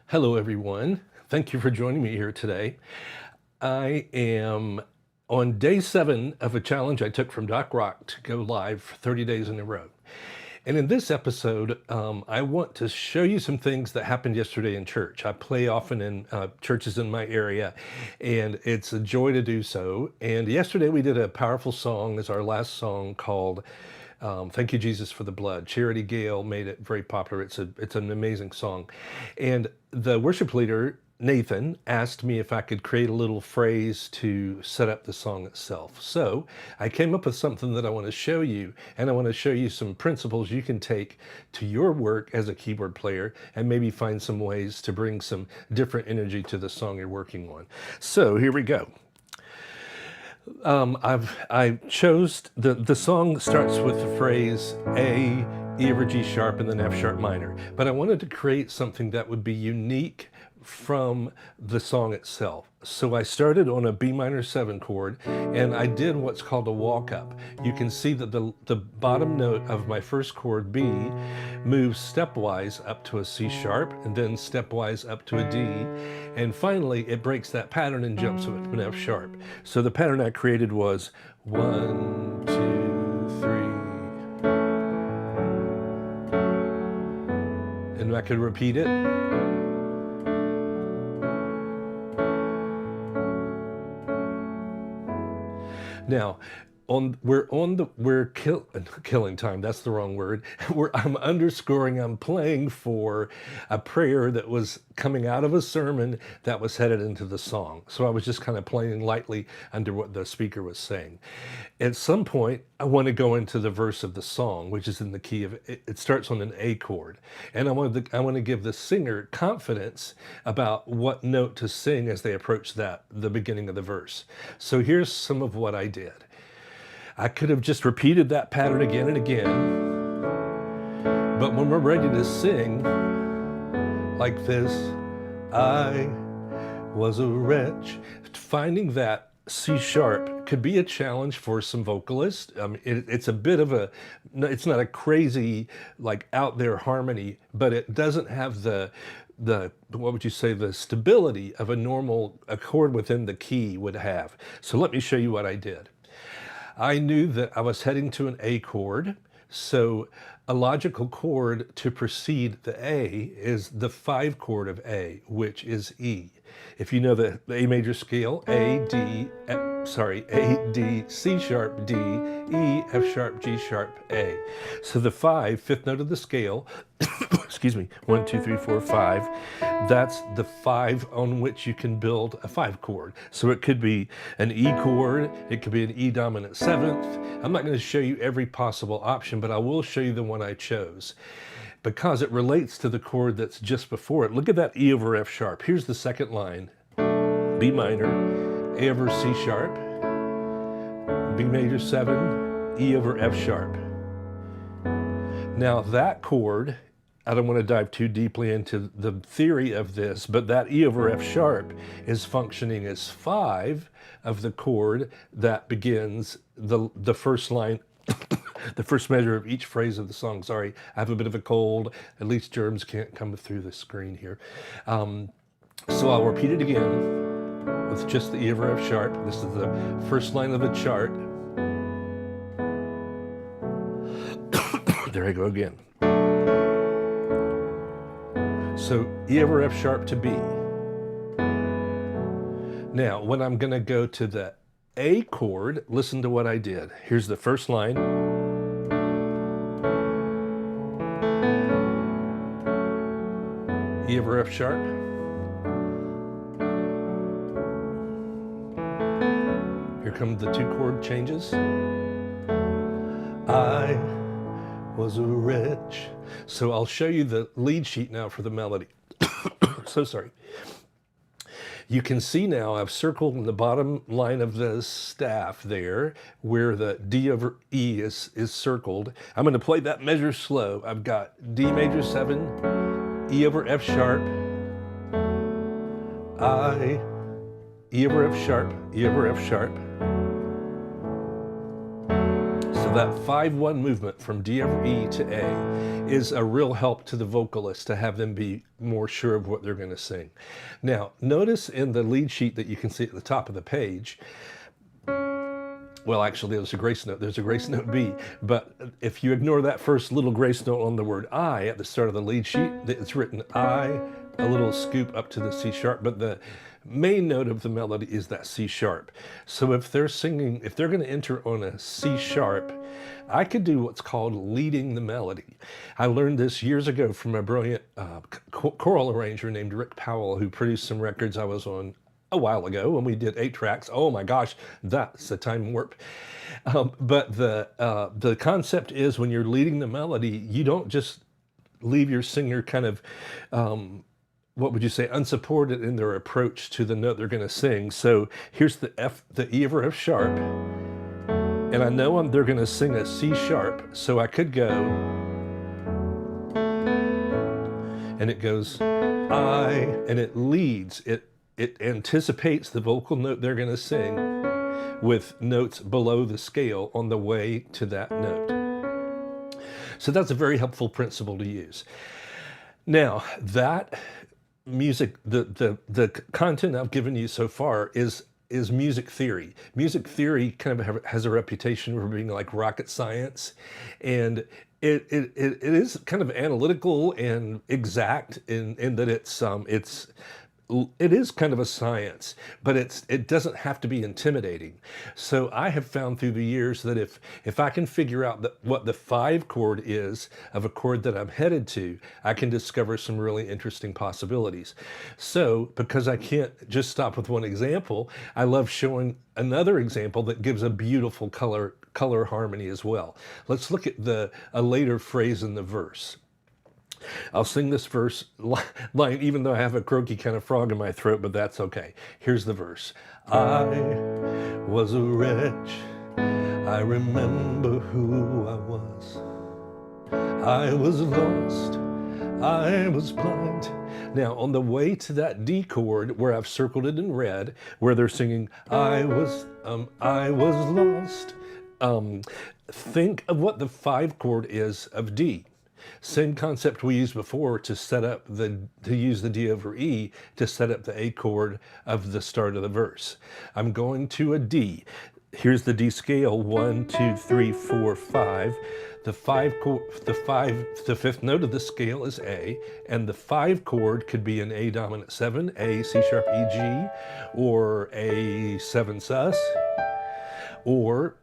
Hello, everyone. Thank you for joining me here today. I am on day 7 of a challenge I took from Doc Rock to go live for 30 days in a row. And in this episode, I want to show you some things that happened yesterday in church. I play often in churches in my area, and it's a joy to do so. And yesterday we did a powerful song as our last song called Thank You, Jesus, for the Blood. Charity Gale made it very popular. It's an amazing song. And the worship leader, Nathan, asked me if I could create a little phrase to set up the song itself. So I came up with something that I want to show you, and I want to show you some principles you can take to your work as a keyboard player and maybe find some ways to bring some different energy to the song you're working on. So here we go. I chose the song starts with the phrase A, E over G sharp, and then F sharp minor. But I wanted to create something that would be unique from the song itself. So I started on a B minor 7 chord, and I did what's called a walk up. You can see that the bottom note of my first chord, B, moves stepwise up to a C sharp, and then stepwise up to a D, and finally it breaks that pattern and jumps up to an F sharp. So the pattern I created was 1, 2, 3, and I could repeat it. Now, we're killing time. That's the wrong word. I'm underscoring. I'm playing for a prayer that was coming out of a sermon that was headed into the song. So I was just kind of playing lightly under what the speaker was saying. At some point, I want to go into the verse of the song, which is in the key of it starts on an A chord, and I want to give the singer confidence about what note to sing as they approach the beginning of the verse. So here's some of what I did. I could have just repeated that pattern again and again, but when we're ready to sing like this, I was a wretch, finding that C sharp could be a challenge for some vocalists. It's a bit of it's not a crazy, like out there harmony, but it doesn't have the what would you say, the stability of a normal chord within the key would have. So let me show you what I did. I knew that I was heading to an A chord, so a logical chord to precede the A is the 5 chord of A, which is E. If you know the A major scale, A, D, C sharp, D, E, F sharp, G sharp, A. So the 5th note of the scale, excuse me, 1, 2, 3, 4, 5, that's the 5 on which you can build a 5 chord. So it could be an E chord, it could be an E dominant 7th. I'm not going to show you every possible option, but I will show you the one I chose, because it relates to the chord that's just before it. Look at that E over F sharp. Here's the second line. B minor, A over C sharp, B major 7, E over F sharp. Now that chord, I don't want to dive too deeply into the theory of this, but that E over F sharp is functioning as 5 of the chord that begins the first line, the first measure of each phrase of the song. Sorry, I have a bit of a cold. At least germs can't come through the screen here. So I'll repeat it again with just the E over F sharp. This is the first line of the chart. There I go again. So E over F sharp to B. Now, when I'm going to go to the A chord, listen to what I did. Here's the first line. E over F sharp. Here come the 2 chord changes. I was a wretch. So I'll show you the lead sheet now for the melody. So sorry. You can see now I've circled in the bottom line of the staff there where the D over E is circled. I'm going to play that measure slow. I've got D major 7, E over F sharp, I, E over F sharp, E over F sharp. So that 5-1 movement from D over E to A is a real help to the vocalist to have them be more sure of what they're going to sing. Now, notice in the lead sheet that you can see at the top of the page, well, actually, there's a grace note. There's a grace note B. But if you ignore that first little grace note on the word I at the start of the lead sheet, it's written I, a little scoop up to the C sharp. But the main note of the melody is that C sharp. So if they're singing, if they're going to enter on a C sharp, I could do what's called leading the melody. I learned this years ago from a brilliant choral arranger named Rick Powell, who produced some records I was on a while ago when we did 8 tracks. Oh my gosh, that's a time warp. But the concept is when you're leading the melody, you don't just leave your singer kind of, what would you say, unsupported in their approach to the note they're going to sing. So here's the E over F sharp, and I know they're going to sing a C sharp, so I could go, and it goes I, and it leads, it anticipates the vocal note they're going to sing with notes below the scale on the way to that note. So that's a very helpful principle to use. Now, that music, the content I've given you so far is music theory. Music theory kind of has a reputation for being like rocket science, and it is kind of analytical and exact in that it is kind of a science, but it doesn't have to be intimidating. So I have found through the years that if I can figure out what the 5 chord is of a chord that I'm headed to, I can discover some really interesting possibilities. So because I can't just stop with one example, I love showing another example that gives a beautiful color harmony as well. Let's look at a later phrase in the verse. I'll sing this verse line even though I have a croaky kind of frog in my throat, but that's okay. Here's the verse. I was a wretch, I remember who I was. I was lost, I was blind. Now, on the way to that D chord, where I've circled it in red, where they're singing, I was lost, think of what the 5 chord is of D. Same concept we used before to use the D over E to set up the A chord of the start of the verse. I'm going to a D. Here's the D scale, 1, 2, 3, 4, 5. The 5th note of the scale is A, and the 5 chord could be an A dominant 7, A, C sharp, E, G, or A 7 sus, or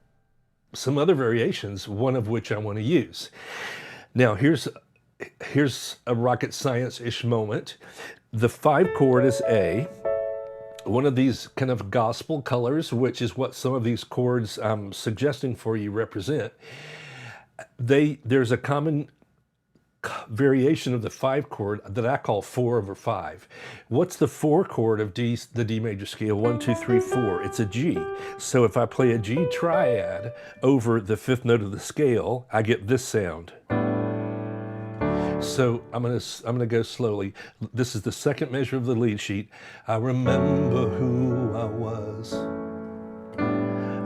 some other variations, one of which I want to use. Now, here's a rocket science-ish moment. The 5 chord is A, one of these kind of gospel colors, which is what some of these chords I'm suggesting for you represent. There's a common variation of the 5 chord that I call 4 over 5. What's the 4 chord of the D major scale? 1, 2, 3, 4. It's a G. So if I play a G triad over the 5th note of the scale, I get this sound. So I'm gonna go slowly. This is the 2nd measure of the lead sheet. I remember who I was.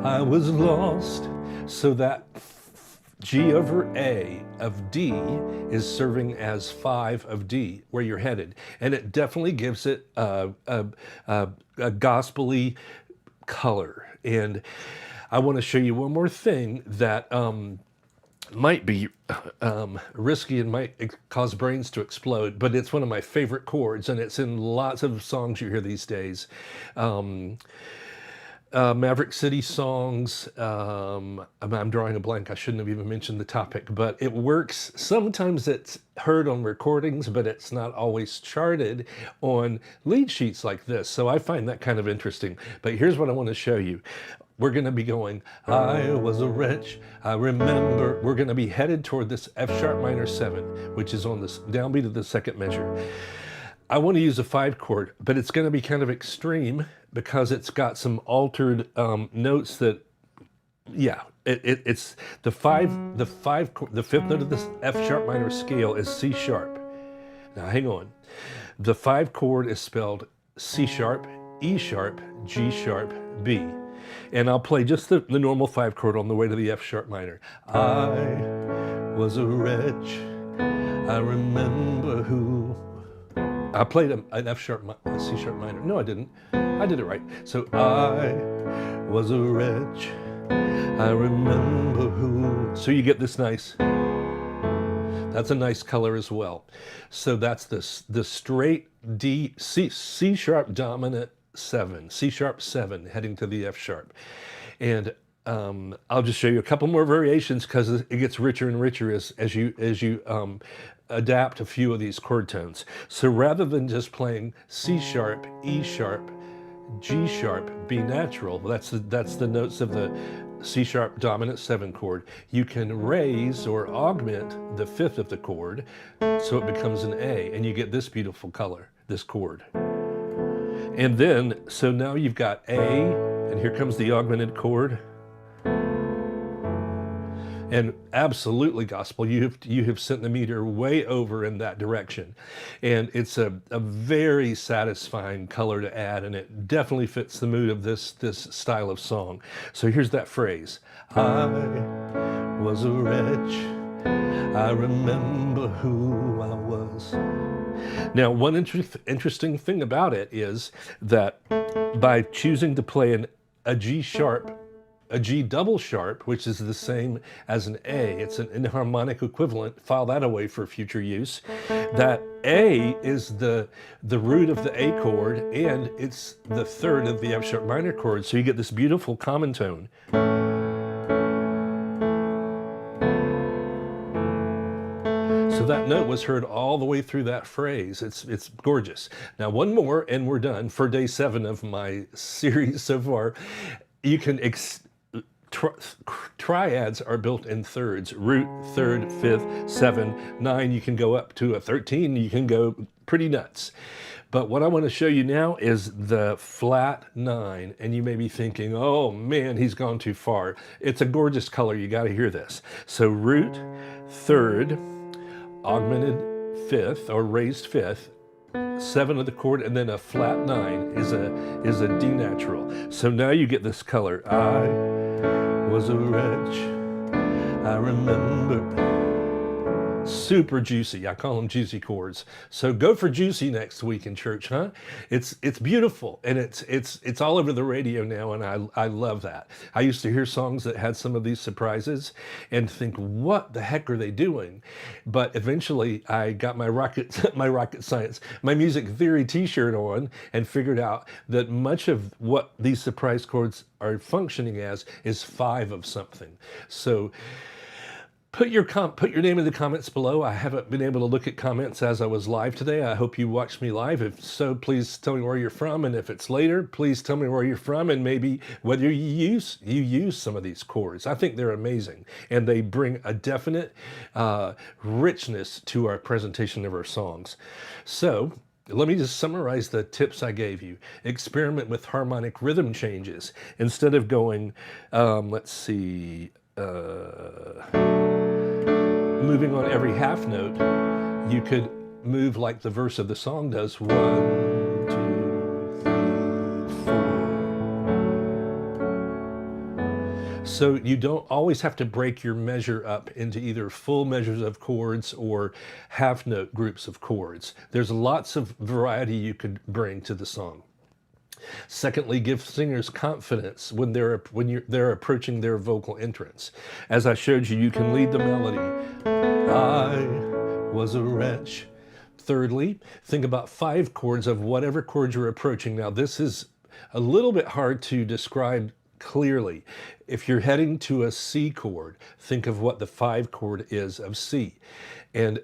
I was lost. So that G over A of D is serving as 5 of D, where you're headed. And it definitely gives it a gospel-y color. And I want to show you one more thing that might be risky and might cause brains to explode, but it's one of my favorite chords, and it's in lots of songs you hear these days. Maverick City songs. I'm drawing a blank. I shouldn't have even mentioned the topic, but it works. Sometimes it's heard on recordings, but it's not always charted on lead sheets like this. So I find that kind of interesting. But here's what I want to show you. We're going to be going, I was a wretch, I remember. We're going to be headed toward this F sharp minor 7, which is on this downbeat of the 2nd measure. I want to use a 5 chord, but it's going to be kind of extreme because it's got some altered notes that, yeah, it's the 5th note of this F sharp minor scale is C sharp. Now hang on. The 5 chord is spelled C sharp, E sharp, G sharp, B. And I'll play just the normal 5 chord on the way to the F sharp minor. I was a wretch, I remember who. I played an F sharp, a C sharp minor. No, I didn't. I did it right. So I was a wretch, I remember who. So you get this nice, that's a nice color as well. So that's the straight D, C sharp dominant 7, C sharp 7 heading to the F sharp. And I'll just show you a couple more variations because it gets richer and richer as you adapt a few of these chord tones. So rather than just playing C sharp, E sharp, G sharp, B natural, that's the notes of the C sharp dominant 7 chord, you can raise or augment the 5th of the chord so it becomes an A, and you get this beautiful color, this chord. And then, so now you've got A, and here comes the augmented chord. And absolutely gospel, you have sent the meter way over in that direction. And it's a very satisfying color to add, and it definitely fits the mood of this style of song. So here's that phrase. I was a wretch, I remember who I was. Now, one interesting thing about it is that by choosing to play a G sharp, a G double sharp, which is the same as an A, it's an enharmonic equivalent, file that away for future use. That A is the root of the A chord, and it's the 3rd of the F sharp minor chord, so you get this beautiful common tone. So that note was heard all the way through that phrase. It's gorgeous. Now one more and we're done for day 7 of my series so far. You can triads are built in thirds: root, 3rd, 5th, 7, 9. You can go up to a 13. You can go pretty nuts. But what I want to show you now is the flat 9, and you may be thinking, oh man, he's gone too far. It's a gorgeous color, you got to hear this. So root, 3rd, augmented 5th or raised 5th, 7 of the chord, and then a flat 9 is a D natural. So now you get this color. I was a wretch, I remember. Super juicy. I call them juicy chords. So go for juicy next week in church, huh? It's beautiful, and it's all over the radio now, and I love that. I used to hear songs that had some of these surprises and think, what the heck are they doing? But eventually I got my rocket science, my music theory t-shirt on, and figured out that much of what these surprise chords are functioning as is 5 of something. So put your name in the comments below. I haven't been able to look at comments as I was live today. I hope you watched me live. If so, please tell me where you're from. And if it's later, please tell me where you're from and maybe whether you use some of these chords. I think they're amazing, and they bring a definite richness to our presentation of our songs. So let me just summarize the tips I gave you. Experiment with harmonic rhythm changes. Instead of going, let's see, moving on every half note, you could move like the verse of the song does. 1, 2, 3, 4. So you don't always have to break your measure up into either full measures of chords or half note groups of chords. There's lots of variety you could bring to the song. Secondly, give singers confidence when they're approaching their vocal entrance. As I showed you, you can lead the melody. I was a wretch. Thirdly, think about 5 chords of whatever chord you're approaching. Now, this is a little bit hard to describe clearly. If you're heading to a C chord, think of what the 5 chord is of C. And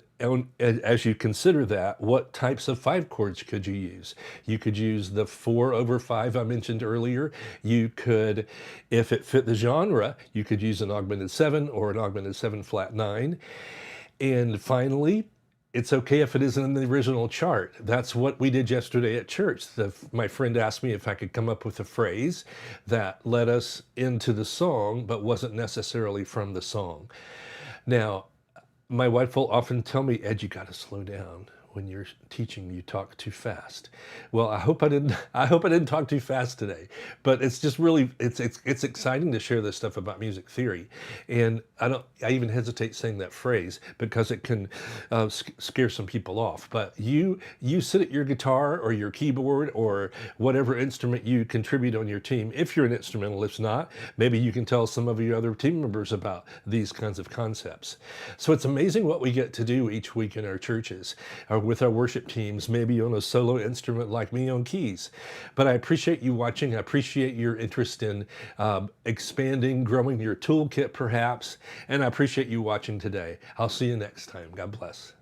as you consider that, what types of 5 chords could you use? You could use the 4/5 I mentioned earlier. You could, if it fit the genre, you could use an augmented 7 or an augmented 7 flat 9. And finally, it's okay if it isn't in the original chart. That's what we did yesterday at church. My friend asked me if I could come up with a phrase that led us into the song, but wasn't necessarily from the song. Now, my wife will often tell me, Ed, you got to slow down. when you're teaching, you talk too fast. Well, I hope I didn't. I hope I didn't talk too fast today. But it's just really it's exciting to share this stuff about music theory, and I don't. I even hesitate saying that phrase because it can scare some people off. But you sit at your guitar or your keyboard or whatever instrument you contribute on your team. If you're an instrumentalist, not maybe you can tell some of your other team members about these kinds of concepts. So it's amazing what we get to do each week in our churches or with our worship teams, maybe on a solo instrument like me on keys. But I appreciate you watching. I appreciate your interest in expanding, growing your toolkit perhaps. And I appreciate you watching today. I'll see you next time. God bless.